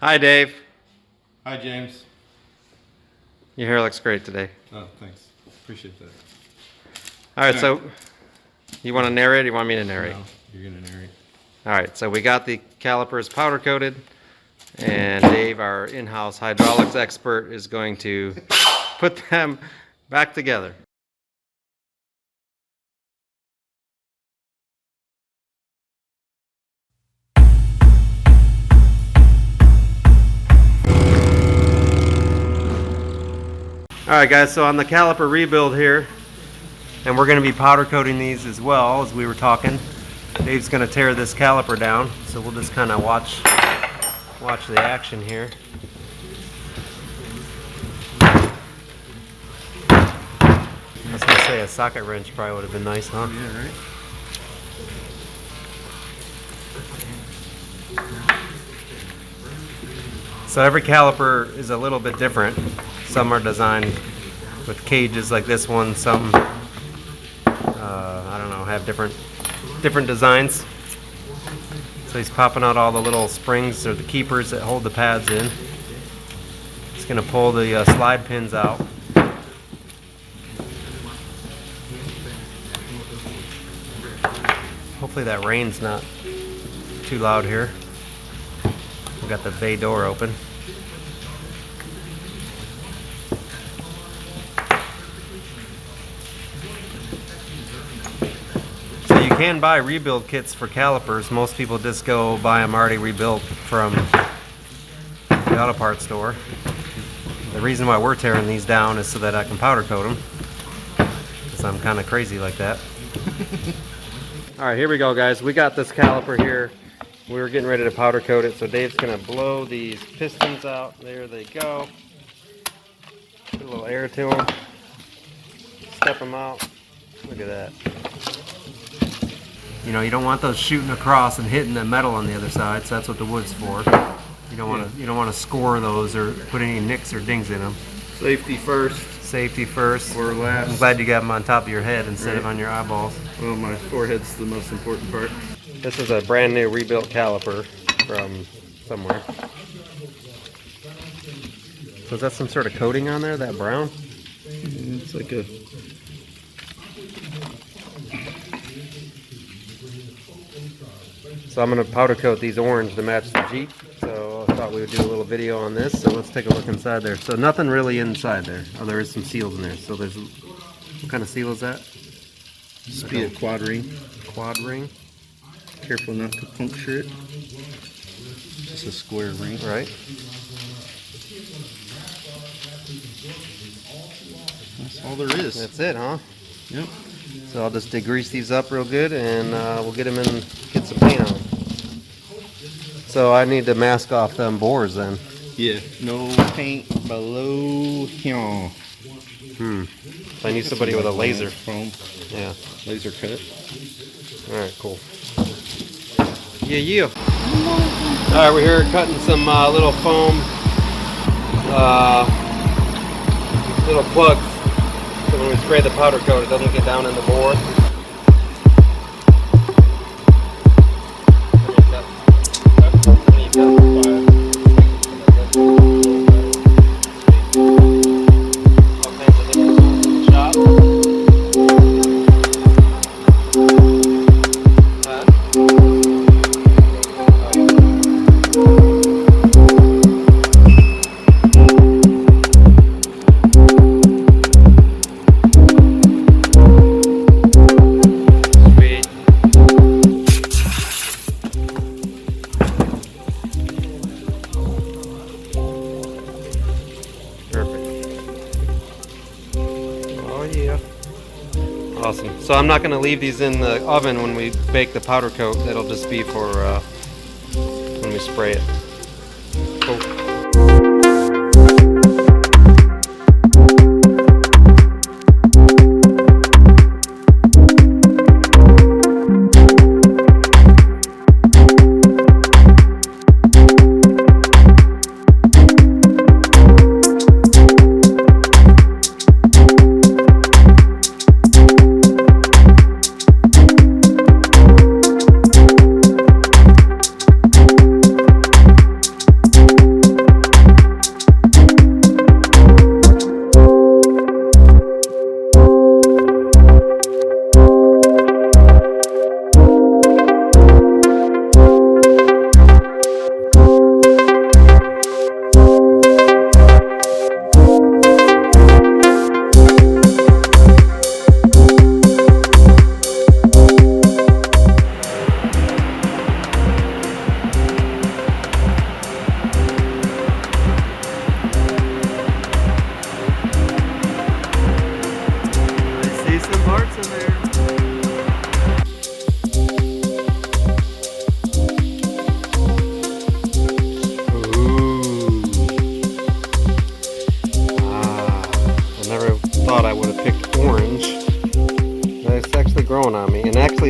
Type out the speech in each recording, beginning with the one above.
Hi, Dave. Hi, James. Your hair looks great today. Oh, thanks. Appreciate that. All right, so you want to narrate or you want me to narrate? No, you're going to narrate. All right, so we got the calipers powder coated, and Dave, our in-house hydraulics expert, is going to put them back together. All right, guys, so on the caliper rebuild here, and we're going to be powder coating these as well, as we were talking. Dave's going to tear this caliper down, so we'll just kind of watch the action here. I was going to say a socket wrench probably would have been nice, huh? Yeah, right. So every caliper is a little bit different. Some are designed with cages like this one. Some, I don't know, have different designs. So he's popping out all the little springs or the keepers that hold the pads in. He's going to pull the slide pins out. Hopefully that rain's not too loud here. We got the bay door open. So you can buy rebuild kits for calipers. Most people just go buy them already rebuilt from the auto parts store. The reason why we're tearing these down is so that I can powder coat them, because I'm kind of crazy like that. All right, here we go, guys. We got this caliper here. We were getting ready to powder coat it, so Dave's gonna blow these pistons out. There they go. Put a little air to them. Step them out. Look at that. You know, you don't want those shooting across and hitting the metal on the other side, so that's what the wood's for. You don't want to score those or put any nicks or dings in them. Safety first. Safety first. Or last. I'm glad you got them on top of your head instead of on your eyeballs. Well, my forehead's the most important part. This is a brand new rebuilt caliper from somewhere. So is that some sort of coating on there, that brown? It's like a... So I'm going to powder coat these orange to match the Jeep. So I thought we would do a little video on this. So let's take a look inside there. So nothing really inside there. Oh, there is some seals in there. So there's... What kind of seal is that? This would be a quad ring. Quad ring. Careful not to puncture it. It's a square ring. Right. That's all there is. That's it, huh? Yep. So I'll just degrease these up real good, and we'll get them in, get some paint on them. So I need to mask off them bores then. Yeah. No paint below here. I need somebody with a laser. Foam. Yeah. Laser cut. All right, cool. Yeah. All right, we're here cutting some little foam, little plugs. So when we spray the powder coat, it doesn't get down in the bore. Awesome. So I'm not going to leave these in the oven when we bake the powder coat. That'll just be for when we spray it. Cool.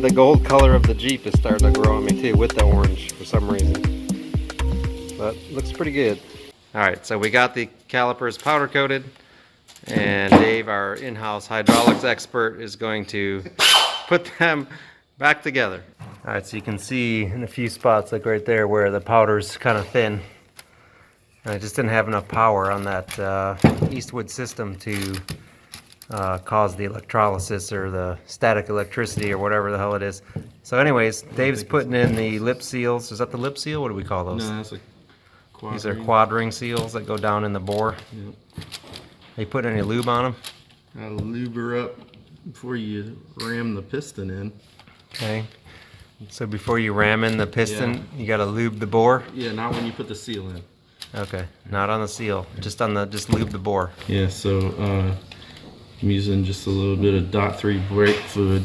the gold color of the Jeep is starting to grow on me too with the orange for some reason. But looks pretty good. Alright, so we got the calipers powder coated, and Dave, our in-house hydraulics expert, is going to put them back together. Alright, so you can see in a few spots, like right there, where the powder's kind of thin. And I just didn't have enough power on that Eastwood system to cause the electrolysis or the static electricity or whatever the hell it is. So anyways, Dave's putting in the lip seals. Is that the lip seal? What do we call those? No, that's a quad These are ring. quad ring seals that go down in the bore. Yep. They put any lube on them? Gotta lube her up before you ram the piston in. Okay. So before you ram in the piston, you gotta lube the bore? Yeah, not when you put the seal in. Okay, not on the seal, just lube the bore. Yeah, so I'm using just a little bit of .3 brake fluid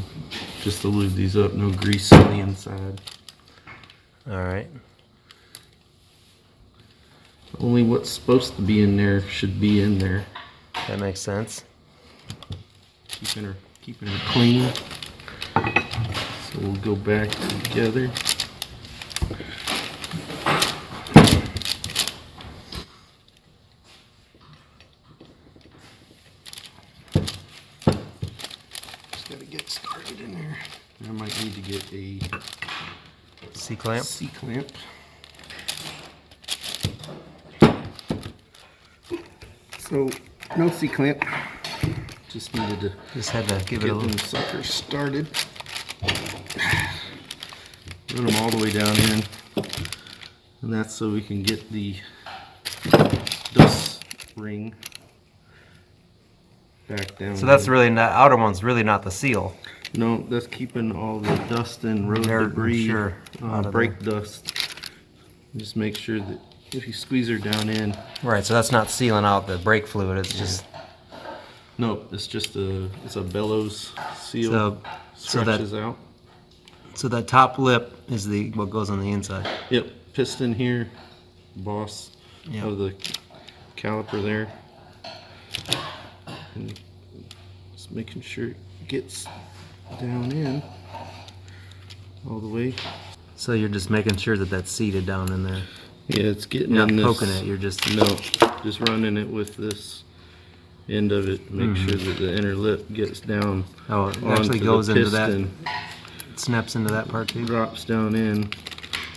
just to lube these up, no grease on the inside. Alright. Only what's supposed to be in there should be in there. That makes sense. Keeping her clean. So we'll go back together. Just gotta get started in there. I might need to get a C-clamp? C-clamp. So, no C-clamp. Just needed to Just had to give it get a little. them suckers started. Run them all the way down in. And that's so we can get the dust ring back down. So that's really not, outer one's really not the seal. No, that's keeping all the dust and road Dirt, debris, sure, out of brake dust. Just make sure that if you squeeze her down in. Right, so that's not sealing out the brake fluid, it's just. No, it's just it's a bellows seal. So that stretches out. So that top lip is what goes on the inside. Yep, piston here, boss Yep. of the caliper there. And just making sure it gets down in all the way. So you're just making sure that that's seated down in there. Yeah, it's getting You're not in this. poking it, you're just. No, just running it with this end of it. Make sure that the inner lip gets down. Oh, it onto actually the goes into that. piston. It snaps into that part too. Drops down in,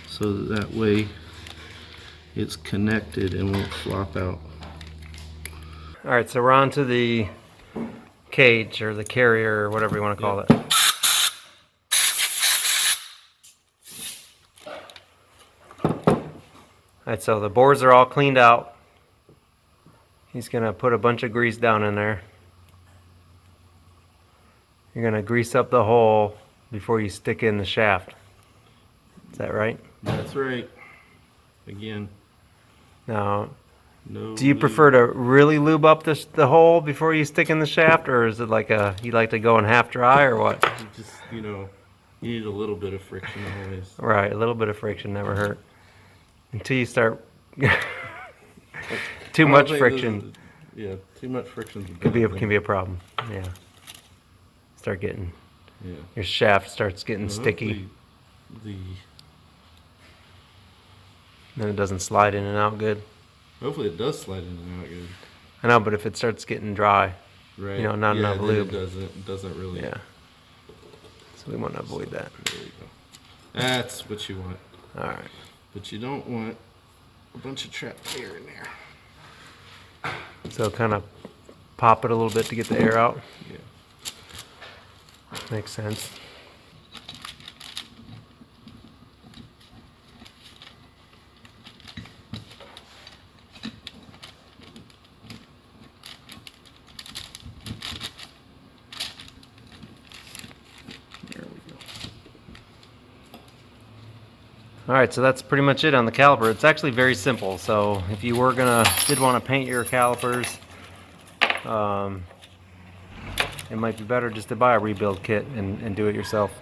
so that way it's connected and won't flop out. Alright, so we're on to the cage or the carrier or whatever you want to call it. Alright, so the boards are all cleaned out. He's going to put a bunch of grease down in there. You're going to grease up the hole before you stick in the shaft. Is that right? That's right. Again, Now, no. do you prefer to really lube up the hole before you stick in the shaft, or is it like you like to go in half dry, or what? Just, you need a little bit of friction always. Right, a little bit of friction never hurt. Until you start too much friction Yeah, too much friction can be a problem. Yeah. Start getting your shaft starts getting sticky. Then it doesn't slide in and out good. Hopefully it does slide in and out good. I know, but if it starts getting dry, Right. not enough then lube. It doesn't really. Yeah. So we want to avoid that. There you go. That's what you want. All right. But you don't want a bunch of trapped air in there. So kind of pop it a little bit to get the air out. Yeah. Makes sense. There we go. Alright, so that's pretty much it on the caliper. It's actually very simple. So if you did want to paint your calipers, it might be better just to buy a rebuild kit and do it yourself.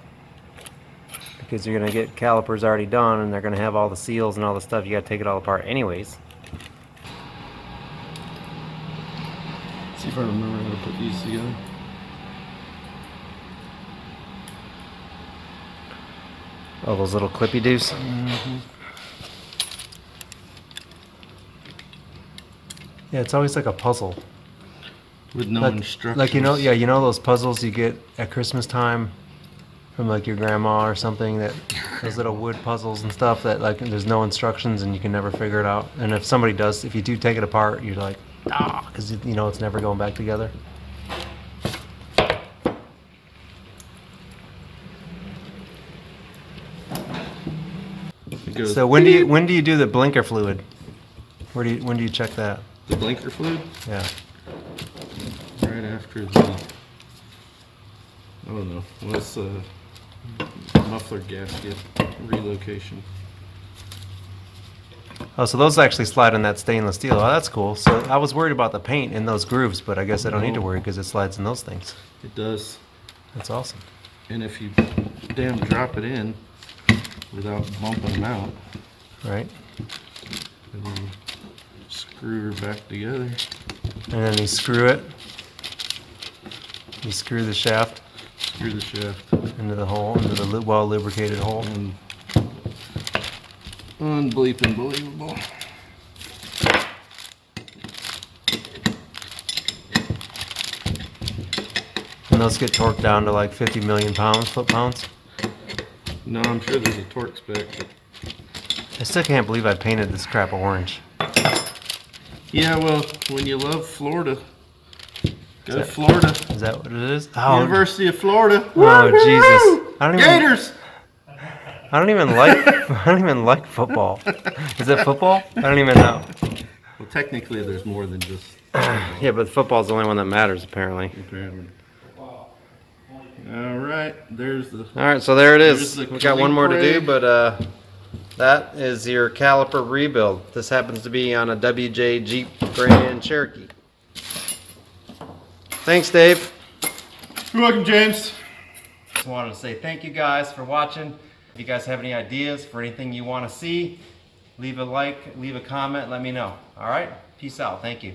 Because you're going to get calipers already done and they're going to have all the seals and all the stuff. You got to take it all apart anyways. See if I remember how to put these together. Oh, those little clippy doos. Yeah, it's always like a puzzle. With no Like, instructions. like yeah, you know those puzzles you get at Christmas time from like your grandma or something, that those little wood puzzles and stuff that like there's no instructions and you can never figure it out. And if somebody does, if you do take it apart, you're like, because you know it's never going back together. It goes So when do you do the blinker fluid? When do you check that? the blinker fluid Yeah. right after the, I don't know, what's the muffler gasket relocation. Oh, so those actually slide in that stainless steel. Oh, that's cool. So I was worried about the paint in those grooves, but I guess I don't need to worry because it slides in those things. It does. That's awesome. And if you damn drop it in without bumping them out, Right? and then screw her back together. And then you screw it. You screw the shaft Screw the shaft. into the hole, into the well lubricated hole. And unbleeping believable. And those get torqued down to like 50 million pounds, foot-pounds. No, I'm sure there's a torque spec. But I still can't believe I painted this crap orange. yeah, well, when you love Florida, go to Florida. Is that what it is? Oh, University of Florida. oh Jesus! I don't even. Gators. I don't even like. I don't even like football. Is it football? I don't even know. Well, technically, there's more than just. Yeah, but football's the only one that matters, apparently. Apparently. All right, there's the. All right, so there it is. There's the We got one more to do, Calipers. but that is your caliper rebuild. This happens to be on a WJ Jeep Grand Cherokee. Thanks, Dave. You're welcome, James. Just wanted to say thank you guys for watching. If you guys have any ideas for anything you want to see, leave a like, leave a comment, let me know. All right? Peace out. Thank you.